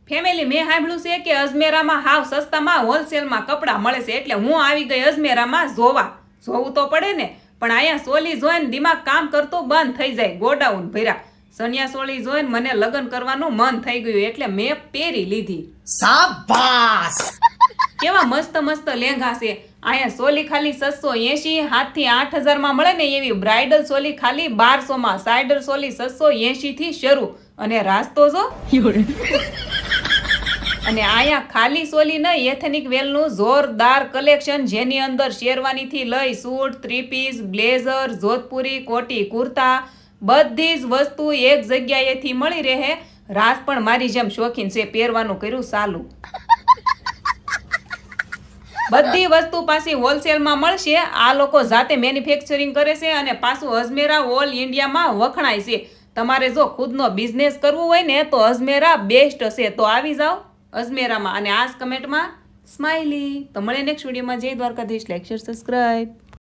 Family મેં સાંભળ્યું છે કે અજમેરામાં હાવ સસ્તામાં હોલસેલમાં કપડાં મળે છે, એટલે હું આવી ગઈ અજમેરામાં જોવું તો પડે ને. પણ અહીંયા સોલી જોઈને દિમાગ કામ કરતું બંધ થઈ જાય. ગોડાઉન ભર્યા સનિયા સોલી જોઈને મને લગ્ન કરવાનું મન થઈ ગયું, એટલે મેં પહેરી લીધી. શાબાશ! કેવા મસ્ત મસ્ત લેંઘા છે. અહીંયા સોલી ખાલી 780 7 થી 8000 માં મળે ને એવી બ્રાઇડલ સોલી ખાલી 1200 માં, સાઇડર સોલી 780 થી શરૂ. અને રાસ્તો જો અને અહીંયા ખાલી સોલી નહીં, એથેનિક વેલનું જોરદાર કલેક્શન, જેની અંદર શેરવાની થી લઈ સૂટ, 3 પીસ, બ્લેઝર, જોધપુરી, કોટી, કુર્તા, બધી જ વસ્તુ એક જગ્યાએથી મળી રહે. રાસ પણ મારી જેમ શોખીન છે, પહેરવાનું કર્યું ચાલુ. બધી વસ્તુ પાછી હોલસેલમાં મળશે. આ લોકો જાતે મેન્યુફેક્ચરિંગ કરે છે અને પાછું અજમેરા ઓલ ઇન્ડિયામાં વખણાય છે. તમારે જો ખુદનો બિઝનેસ કરવો હોય ને તો અજમેરા બેસ્ટ છે. તો આવી જાઓ અજમેરામાં અને આ કમેન્ટમાં સ્માઇલી. તો મળે નેક્સ્ટ વિડીયોમાં. જય દ્વારકાધીશ. Like, share, subscribe.